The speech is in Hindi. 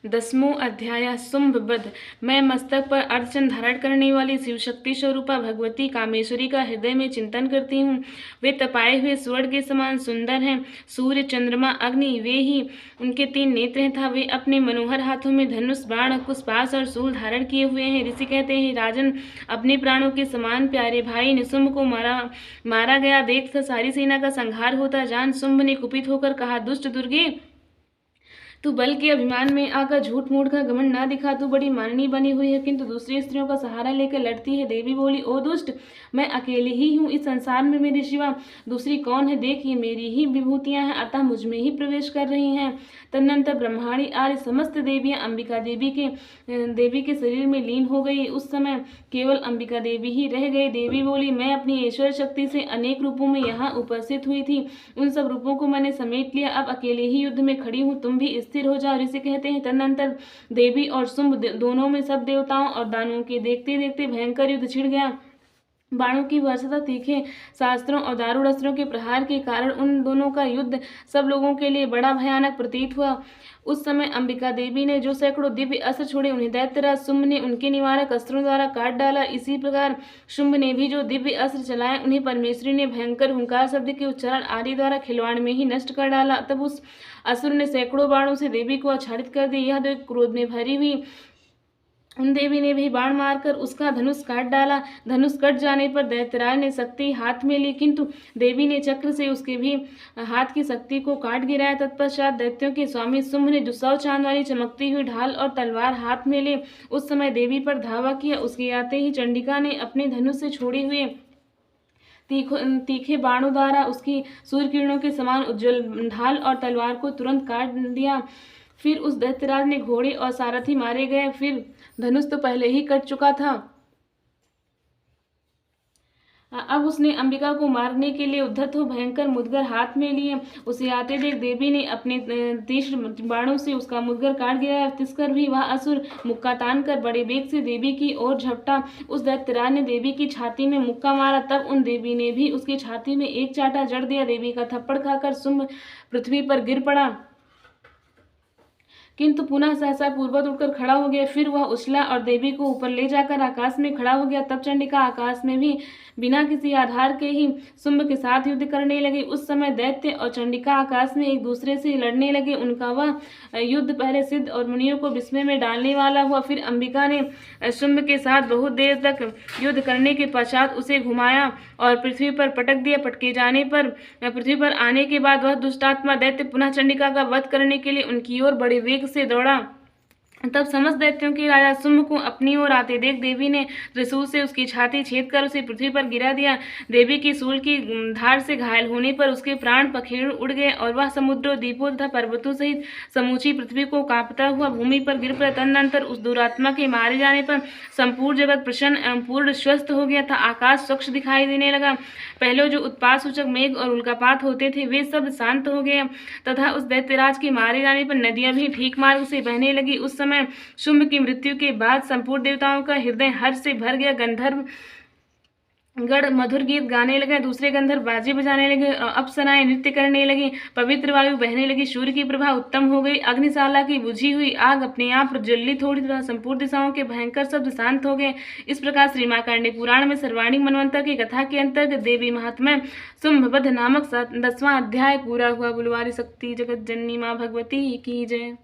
10वां अध्याय शुंभवध। मैं मस्तक पर अर्धचंद्र धारण करने वाली शिवशक्ति स्वरूपा भगवती कामेश्वरी का हृदय में चिंतन करती हूँ। वे तपाए हुए स्वर्ण के समान सुंदर हैं। सूर्य, चंद्रमा, अग्नि वे ही उनके 3 नेत्र हैं था। वे अपने मनोहर हाथों में धनुष, बाण, कुशपाश और शूल धारण किए हुए हैं। ऋषि कहते हैं, राजन, अपने प्राणों के समान प्यारे भाई निशुंभ को मारा गया देख सारी सेना का संहार होता जान शुंभ ने कुपित होकर कहा, दुष्ट दुर्गे, तू बल के अभिमान में आकर झूठ मूठ का घमंड ना दिखा। तू बड़ी माननी बनी हुई है, किंतु दूसरी स्त्रियों का सहारा लेकर लड़ती है। देवी बोली, ओ दुष्ट, मैं अकेली ही हूँ इस संसार में, मेरे सिवा दूसरी कौन है? देख, ये मेरी ही विभूतियां हैं, अतः मुझ में ही प्रवेश कर रही हैं। तदनंतर ब्रह्माणी आर्य समस्त देवियां अंबिका देवी के शरीर में लीन हो गई। उस समय केवल अंबिका देवी ही रह गई। देवी बोली, मैं अपनी ईश्वर शक्ति से अनेक रूपों में यहाँ उपस्थित हुई थी, उन सब रूपों को मैंने समेट लिया। अब अकेले ही युद्ध में खड़ी हूँ, तुम भी स्थिर हो जाओ। ऋषि कहते हैं, तदनंतर देवी और शुंभ दोनों में सब देवताओं और दानवों के देखते देखते भयंकर युद्ध छिड़ गया। बाणों की वर्षा, तीखे शास्त्रों और दारुण अस्त्रों के प्रहार के कारण उन दोनों का युद्ध सब लोगों के लिए बड़ा भयानक प्रतीत हुआ। उस समय अंबिका देवी ने जो सैकड़ों दिव्य अस्त्र छोड़े, उन्हें दैत्यराज शुंभ ने उनके निवारक अस्त्रों द्वारा काट डाला। इसी प्रकार शुंभ ने भी जो दिव्य अस्त्र चलाए, उन्हें परमेश्वरी ने भयंकर हुंकार शब्द के उच्चारण आदि द्वारा खिलवाड़ में ही नष्ट कर डाला। तब उस असुर ने सैकड़ों बाणों से देवी को आच्छादित कर दिया। यह देख क्रोध में भरी हुई उन देवी ने भी बाण मारकर उसका धनुष काट डाला। धनुष कट जाने पर दैत्यराज ने शक्ति हाथ में ली, किंतु देवी ने चक्र से उसके भी हाथ की शक्ति को काट गिराया। तत्पश्चात दैत्यों के स्वामी शुंभ ने जो 100 चांद वाली चमकती हुई ढाल और तलवार हाथ में ले उस समय देवी पर धावा किया। उसके आते ही चंडिका ने अपने धनुष से छोड़े हुए तीखे बाणों द्वारा उसकी सूर्य किरणों के समान उज्जवल ढाल और तलवार को तुरंत काट दिया। फिर उस दैत्यराज ने घोड़े और सारथी मारे गए। फिर धनुष तो पहले ही कट चुका था, अब उसने अंबिका को मारने के लिए उद्धत हो भयंकर मुदगर हाथ में लिए। उसे आते देख देवी ने अपने तीक्ष्ण बाणों से उसका मुदगर काट गिराया। तिसकर भी वह असुर मुक्का तान कर बड़े वेग से देवी की ओर झपटा। उस दैत्यराज ने देवी की छाती में मुक्का मारा, तब उन देवी ने भी उसकी छाती में एक चाटा जड़ दिया। देवी का थप्पड़ खाकर शुंभ पृथ्वी पर गिर पड़ा, किंतु पुनः सहसा पूर्वत उठकर खड़ा हो गया। फिर वह उछला और देवी को ऊपर ले जाकर आकाश में खड़ा हो गया। तब चंडिका आकाश में भी बिना किसी आधार के ही शुंभ के साथ युद्ध करने लगे। उस समय दैत्य और चंडिका आकाश में एक दूसरे से लड़ने लगे। उनका वह युद्ध पहले सिद्ध और मुनियों को विस्मय में डालने वाला हुआ। फिर अंबिका ने शुंभ के साथ बहुत देर तक युद्ध करने के पश्चात उसे घुमाया और पृथ्वी पर पटक दिया। पटके जाने पर पृथ्वी पर आने के बाद वह दुष्टात्मा दैत्य पुनः चंडिका का वध करने के लिए उनकी ओर बड़े वेग से दौड़ा। तब समस्त दैत्यों के राजा शुंभ को अपनी ओर आते देख देवी ने त्रिशूल से उसकी छाती छेद कर उसे पृथ्वी पर गिरा दिया। देवी की शूल की धार से घायल होने पर उसके प्राण पखेरु उड़ गए और वह समुद्रों, द्वीपों तथा पर्वतों सहित समूची पृथ्वी को कांपता हुआ भूमि पर गिर पड़ा। तदनंतर उस दुरात्मा के मारे जाने पर संपूर्ण जगत प्रसन्न एवं पूर्ण स्वस्थ हो गया था। आकाश स्वच्छ दिखाई देने लगा। पहले जो उत्पात सूचक मेघ और उल्कापात होते थे, वे सब शांत हो गए तथा उस दैत्यराज के मारे जाने पर नदियां भी ठीक मार्ग से बहने लगी। उस समय शुंभ की मृत्यु के बाद संपूर्ण देवताओं का हृदय हर्ष से भर गया। गंधर्व गण मधुर गीत गाने लगे, दूसरे गंधर्व बाजे बजाने लगे और अप्सराएं नृत्य करने लगी। पवित्र वायु बहने लगी, सूर्य की प्रभा उत्तम हो गई। अग्निशाला की बुझी हुई आग अपने आप प्रज्वलित हो रही तथा संपूर्ण दिशाओं के भयंकर शब्द शांत हो गए। इस प्रकार श्री मार्कंडेय पुराण में सर्वाणिक मनवंतर की कथा के अंतर्गत देवी महात्म्य शुंभवध नामक 10वां अध्याय पूरा हुआ। बुलवारी शक्ति जगत जननी माँ भगवती की जय।